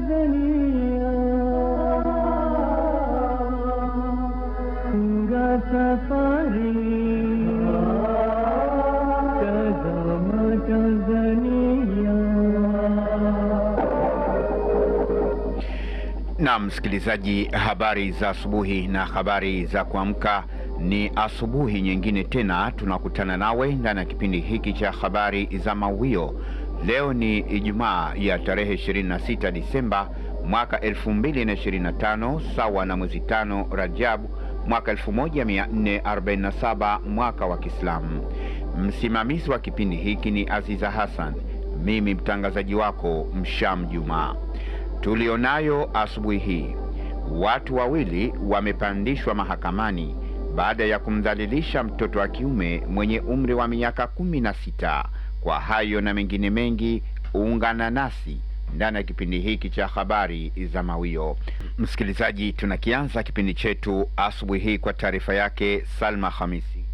Tanzania, funga safari, tazama Tanzania. Na msikilizaji, habari za asubuhi na habari za kuamka. Ni asubuhi nyingine tena tunakutana nawe ndani ya kipindi hiki cha habari za Mawio. Leo ni Ijumaa ya tarehe 26 Disemba mwaka 2025, sawa na mwezi 5 Rajab mwaka 1447 mwaka wa Kiislamu. Msimamizi wa kipindi hiki ni Aziza Hassan, mimi mtangazaji wako Msham Juma. Tulionayo asubuhi hii: watu wawili wamepandishwa mahakamani baada ya kumdhalilisha mtoto wa kiume mwenye umri wa miaka 16. Kwa hayo na mengine mengi, ungana nasi ndani ya kipindi hiki cha habari za Mawio. Msikilizaji, tunakianza kipindi chetu asubuhi hii kwa taarifa yake Salma Khamisi.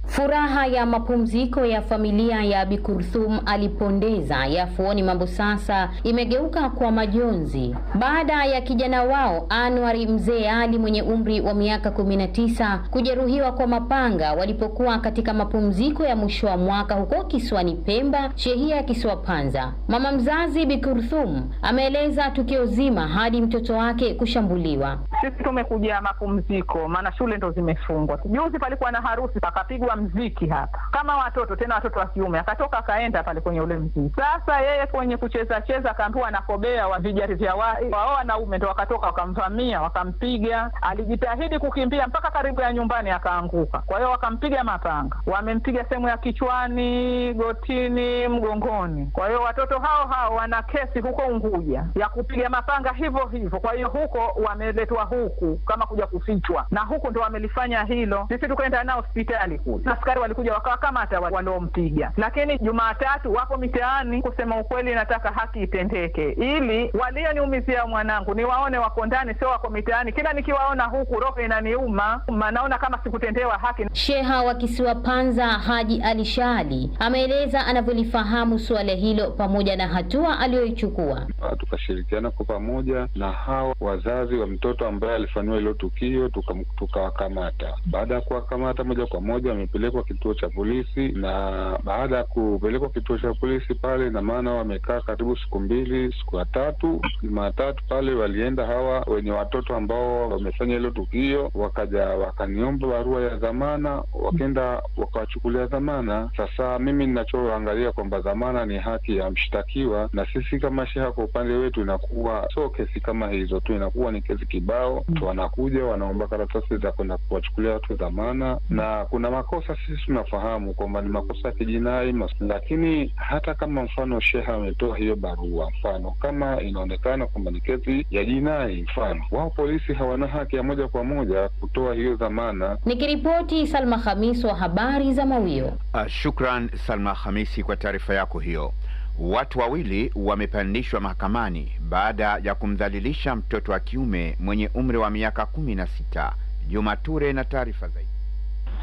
Furaha ya mapumziko ya familia ya Bi Kurthum Alipondeza ya Fuoni Mambo sasa imegeuka kwa majonzi baada ya kijana wao Anwari Mzee Ali mwenye umri wa miaka 19 kujeruhiwa kwa mapanga walipokuwa katika mapumziko ya mwisho wa mwaka huko kisiwani Pemba, shehia ya Kisiwa Panza. Mama mzazi Bi Kurthum ameeleza tukio zima hadi mtoto wake kushambuliwa. Sisi tumekuja mapumziko, maana shule ndo zimefungwa. Juzi palikuwa na harusi, pakapigwa mziki hapa kama watoto, tena watoto wa kiume, akatoka akaenda pale kwenye ule mziki. Sasa yeye kwenye kucheza akaambiwa anakobea wa vijari vya wao wanaume, ndo wakatoka wakamvamia wakampiga. Alijitahidi kukimbia mpaka karibu ya nyumbani akaanguka, kwa hiyo wakampiga mapanga, wamempiga sehemu ya kichwani, gotini, mgongoni. Kwa hiyo watoto hao wana kesi huko Unguja ya kupiga mapanga hivyo hivyo, kwa hiyo huko wameletwa huku kama kuja kufichwa, na huku ndo wamelifanya hilo. Sisi tukaenda nao hospitali kule, askari walikuja wakawakamata waliompiga, lakini Jumatatu wapo mitaani. Kusema ukweli, nataka haki itendeke, ili walioniumizia mwanangu niwaone wako ndani, sio wako mitaani. Kila nikiwaona huku roho inaniuma, naona kama sikutendewa haki. Sheha wa Kisiwa Panza Haji Alishali ameeleza anavyolifahamu suala hilo pamoja na hatua aliyoichukua. Tukashirikiana kwa pamoja na hao wazazi wa mtoto ambaye alifanywa hilo tukio, tukawakamata. Baada ya kuwakamata, moja kwa moja wamepelekwa kituo cha polisi, na baada ya kupelekwa kituo cha polisi pale, na maana wamekaa karibu siku 2, siku ya 3, Jumatatu pale walienda hawa wenye watoto ambao wamefanya hilo tukio, wakaja wakaniomba barua ya dhamana, wakaenda wakawachukulia dhamana. Sasa mimi ninachoangalia kwamba dhamana ni haki ya mshtakiwa, na sisi kama sheha kwa upande wetu inakuwa sio kesi kama hizo tu, inakuwa ni kesi kibao. Mtu wanakuja wanaomba karatasi za kwenda kuwachukulia watu dhamana, na kuna makosa sisi tunafahamu kwamba ni makosa ya kijinai, lakini hata kama mfano sheha ametoa hiyo barua, mfano kama inaonekana kwamba ni kesi ya jinai, mfano wao polisi hawana haki ya moja kwa moja kutoa hiyo dhamana. Nikiripoti Salma Khamisi wa habari za Mawio. Shukran Salma Khamisi kwa taarifa yako hiyo. Watu wawili wamepandishwa mahakamani baada ya kumdhalilisha mtoto wa kiume mwenye umri wa miaka 16. Juma Ture na taarifa zaidi.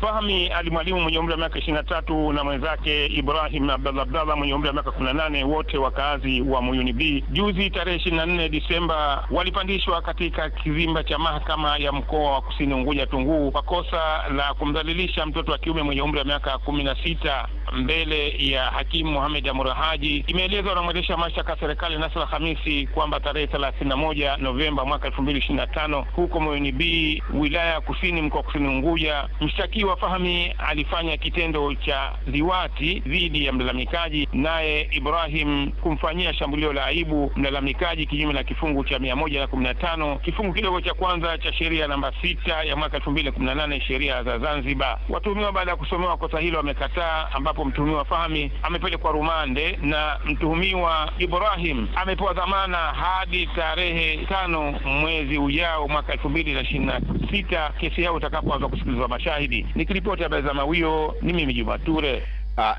Fahmi Ali Mwalimu mwenye umri wa miaka 23 na mwenzake Ibrahim Abdallah mwenye umri wa miaka 18, wote wakazi wa Muyuni B, juzi tarehe 24 Disemba walipandishwa katika kizimba cha mahakama ya mkoa wa Kusini Unguja Tunguu kwa kosa la kumdhalilisha mtoto wa kiume mwenye umri wa miaka 16 mbele ya hakimu Mohamed Amura Haji. Imeelezwa na mwendesha mashtaka serikali Nasra Khamisi kwamba tarehe 31 Novemba mwaka 2025 huko Muyuni B, wilaya Kusini, mkoa wa Kusini Unguja, mshtakiwa Fahmi alifanya kitendo cha liwati dhidi ya mlalamikaji, naye Ibrahim kumfanyia shambulio la aibu mlalamikaji kinyume na kifungu cha 115 kifungu kidogo cha kwanza cha sheria namba 6 ya mwaka 2018 sheria za Zanzibar. Watuhumiwa baada ya kusomewa kosa hilo wamekataa, ambapo mtuhumiwa Fahmi amepelekwa rumande na mtuhumiwa Ibrahim amepewa dhamana hadi tarehe 5 mwezi ujao mwaka 2026 kesi yao itakapoanza kusikilizwa mashahidi. Nikiripoti habari za Mawio, ni mimi Juma Ture.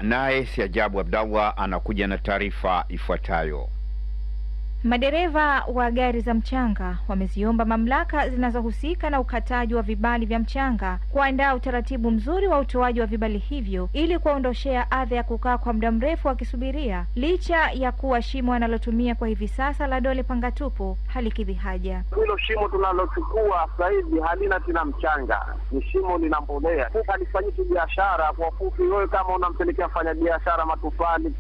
Naye Siajabu Abdallah anakuja na taarifa ifuatayo. Madereva wa gari za mchanga wameziomba mamlaka zinazohusika na ukataji wa vibali vya mchanga kuandaa utaratibu mzuri wa utoaji wa vibali hivyo ili kuondoshea adha ya kukaa kwa muda mrefu wakisubiria, licha ya kuwa shimo analotumia kwa hivi sasa la Dole Pangatupu halikidhi haja. Hilo shimo tunalochukua sasa hivi halina tena mchanga, ni shimo lina mbolea. Halifanyiki biashara. Kwa ufupi, wewe kama unampelekea fanya biashara matofali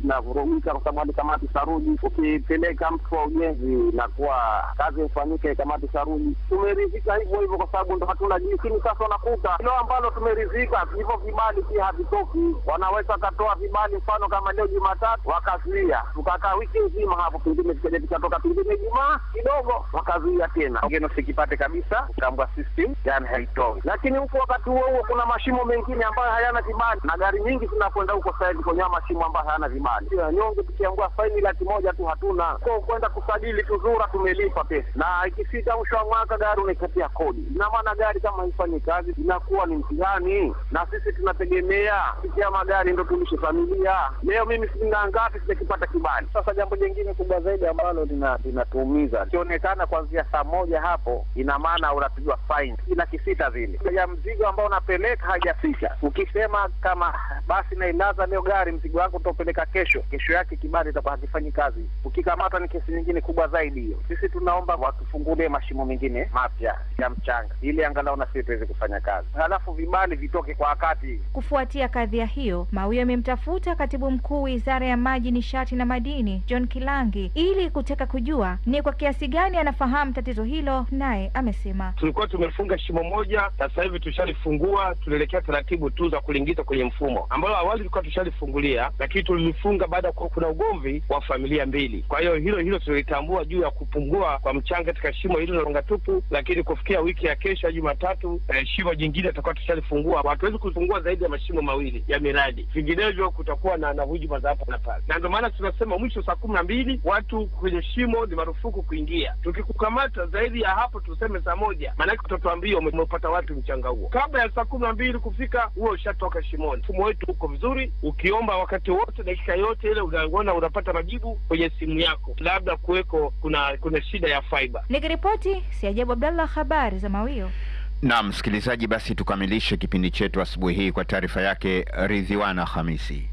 na vurumika kwa sababu kamati saruji, ukipeleka mtu wa ujenzi na kuwa kazi ifanyike kamati saruji, tumeridhika hivyo hivyo kwa sababu ndo hatuna jinsi. Sasa unakuta hilo ambalo tumeridhika, hivyo vibali pia havitoki. Wanaweza katoa vibali mfano kama leo Jumatatu wakazuia, tukakaa wiki nzima hapo, pengine tukatoka pengine Ijumaa kidogo wakazuia tena, ngeno sikipate kabisa kamba system yani haitoi. Lakini huko wakati huo kuna mashimo mengine ambayo hayana vibali na gari nyingi zinakwenda huko sasa hivi kwenye mashimo ambayo hayana vibali. Nyonge tukiangua faini 100,000 tu hatuna. Kwa kwenda kusajili tuzura tumelipa pesa. Na ikifika mwisho wa mwaka gari unaikatia kodi. Ina maana gari kama haifanyi kazi inakuwa ni mtihani, na sisi tunategemea kupitia magari ndio tulishe familia. Leo mimi sina ngapi sijakipata kibali. Sasa jambo jingine kubwa zaidi ambalo linatuumiza, kionekana kuanzia saa 1 hapo, ina maana unapigwa fine kila kisita vile. Ya mzigo ambao unapeleka hajafika. Ukisema kama basi na ilaza leo gari mzigo wako utapeleka kesho yake kibali itakuwa hakifanyi kazi. Ukikamata ni kesi nyingine kubwa zaidi hiyo. Sisi tunaomba watufungulie mashimo mengine mapya ya mchanga ili angalau na sisi tuweze kufanya kazi. Halafu vibali vitoke kwa wakati. Kufuatia kadhia hiyo, Mawio amemtafuta Katibu Mkuu Wizara ya Maji, Nishati na Madini, John Kilangi, ili kutaka kujua ni kwa kiasi gani anafahamu tatizo hilo. Naye amesema, tulikuwa tumefunga shimo moja, sasa hivi tushalifungua, tunaelekea taratibu tu za kuliingiza kwenye mfumo ambao awali tulikuwa tushalifungulia, lakini tulifunga baada kwa kuna ugomvi wa familia mbili. Kwa hiyo hilo tulitambua juu ya kupungua kwa mchanga katika shimo hilo la Pangatupu, lakini kufikia wiki ya kesho Jumatatu shimo jingine tutakuwa tushalifungua. Hatuwezi kufungua zaidi ya mashimo 2 ya miradi, vinginevyo kutakuwa na hujuma za hapa na pale. Na ndio maana tunasema mwisho saa 12 watu kwenye shimo ni marufuku kuingia. Tukikukamata zaidi ya hapo tuseme saa 1, maana yake tutatuambia umepata watu mchanga huo. Kabla ya saa 12 kufika huo ushatoka shimoni. Mfumo wetu uko vizuri, ukiomba wakati wote dakika yote ile unaona unapata majibu kwenye simu yako. Labda kuweko kuna shida ya fiber. Nikiripoti Siajabu Abdallah, habari za Mawio. Na msikilizaji, basi tukamilishe kipindi chetu asubuhi hii kwa taarifa yake Ridhiwana Hamisi.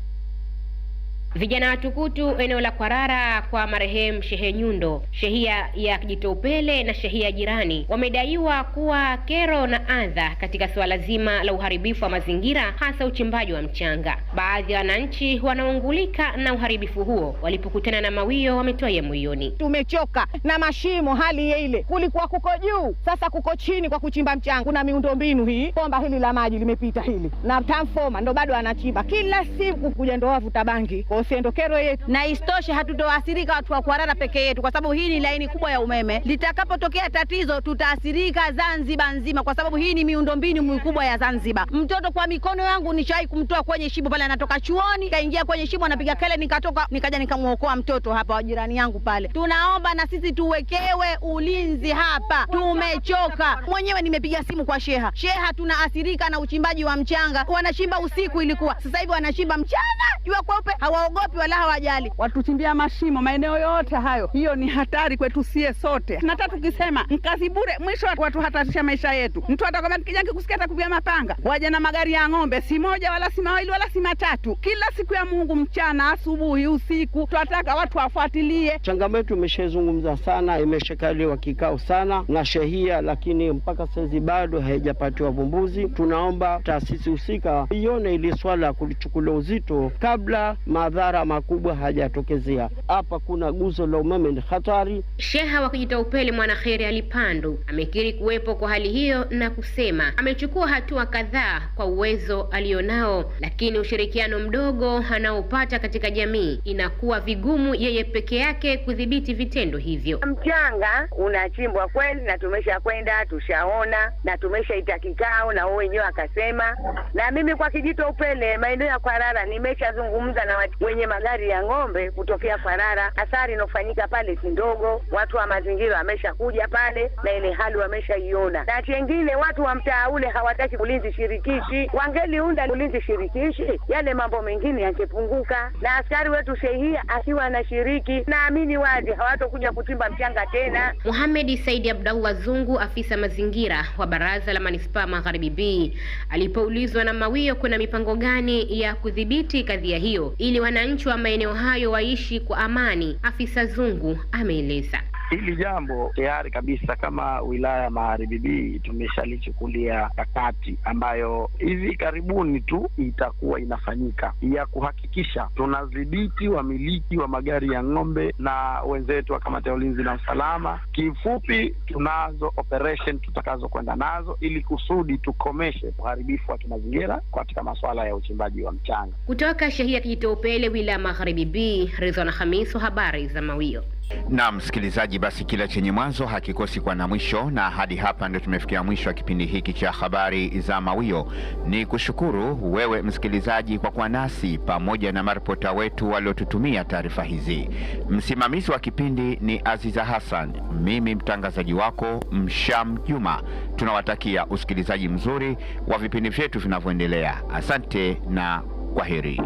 Vijana watukutu eneo la Kwarara kwa marehemu Shehe Nyundo, shehia ya Kijitopele na shehia jirani wamedaiwa kuwa kero na adha katika suala zima la uharibifu wa mazingira, hasa uchimbaji wa mchanga. Baadhi ya wananchi wanaungulika na uharibifu huo walipokutana na Mawio wametoa ya moyoni. Tumechoka na mashimo, hali ile kulikuwa kuko juu, sasa kuko chini kwa kuchimba mchanga. Kuna miundombinu hii, bomba hili la maji limepita hili na transformer ndo bado anachimba kila siku, kuja ndo wavuta bangi siendo kero yetu. Na istoshe hatutoathirika watu wa Kwarara peke yetu, kwa sababu hii ni laini kubwa ya umeme. Litakapotokea tatizo tutaathirika Zanzibar nzima, kwa sababu hii ni miundombinu mikubwa ya Zanzibar. Mtoto kwa mikono yangu nishai kumtoa kwenye shimo pale, anatoka chuoni kaingia kwenye shimo, anapiga kelele, nikatoka nikaja nikamuokoa mtoto hapa wa jirani yangu pale. Tunaomba na sisi tuwekewe ulinzi hapa, tumechoka. Mwenyewe nimepiga simu kwa sheha, tunaathirika na uchimbaji wa mchanga. Wanachimba usiku ilikuwa, sasa hivi wanachimba mchana jua kweupe, hawaogopi wala hawajali. Watuchimbia mashimo maeneo yote hayo, hiyo ni hatari kwetu sie sote. Na tatu tukisema mkazi bure, mwisho watu hatarisha maisha yetu. Mtu atakwambia kijana kusikia atakupia mapanga, waje na magari ya ng'ombe, si moja wala si mawili wala si matatu, kila siku ya Mungu, mchana, asubuhi, usiku. Tunataka watu wafuatilie. Changamoto imeshazungumza sana, imeshakaliwa kikao sana na shehia, lakini mpaka sasa bado haijapatiwa vumbuzi. Tunaomba taasisi husika ione ili swala kulichukulia uzito kabla madhara makubwa hajatokezea. Hapa kuna guzo la umeme ni hatari. Sheha wa Kijitopele Mwanakheri Alipandu amekiri kuwepo kwa hali hiyo na kusema amechukua hatua kadhaa kwa uwezo alionao, lakini ushirikiano mdogo anaopata katika jamii inakuwa vigumu yeye peke yake kudhibiti vitendo hivyo. Mchanga unachimbwa kweli, na tumesha kwenda tushaona na tumeshaita kikao na wao wenyewe akasema, na mimi kwa Kijitopele maeneo ya Kwarara nimeshazungumza na wenye magari ya ng'ombe kutokea Kwarara. Athari inofanyika pale si ndogo, watu wa mazingira wameshakuja pale na ile hali wameshaiona. Na chengine, watu wa mtaa ule hawataki ulinzi shirikishi. Wangeliunda ulinzi shirikishi, yale mambo mengine yangepunguka, na askari wetu shehia akiwa anashiriki, naamini wazi hawatokuja kuchimba mchanga tena. Mohamed Said Abdallah Zungu, afisa mazingira wa Baraza la Manispaa Magharibi B, alipoulizwa na Mawio kuna mipango gani ya kudhibiti kadhia hiyo ili wananchi wa maeneo hayo waishi kwa amani, afisa Zungu ameeleza. Hili jambo tayari kabisa kama wilaya ya Magharibi B tumeshalichukulia mikakati ambayo hivi karibuni tu itakuwa inafanyika ya kuhakikisha tunadhibiti wamiliki wa magari ya ng'ombe na wenzetu wa kamati ya ulinzi na usalama. Kifupi, tunazo operation tutakazo kwenda nazo ili kusudi tukomeshe uharibifu wa kimazingira katika masuala ya uchimbaji wa mchanga. Kutoka shehia Kijitopele, wilaya Magharibi B, Ridwan Hamisu, habari za Mawio. Na msikilizaji, basi kila chenye mwanzo hakikosi kuwa na mwisho, na hadi hapa ndio tumefikia mwisho wa kipindi hiki cha habari za Mawio. Ni kushukuru wewe msikilizaji kwa kuwa nasi pamoja na maripota wetu waliotutumia taarifa hizi. Msimamizi wa kipindi ni Aziza Hassan, mimi mtangazaji wako Msham Juma. Tunawatakia usikilizaji mzuri wa vipindi vyetu vinavyoendelea. Asante na kwaheri.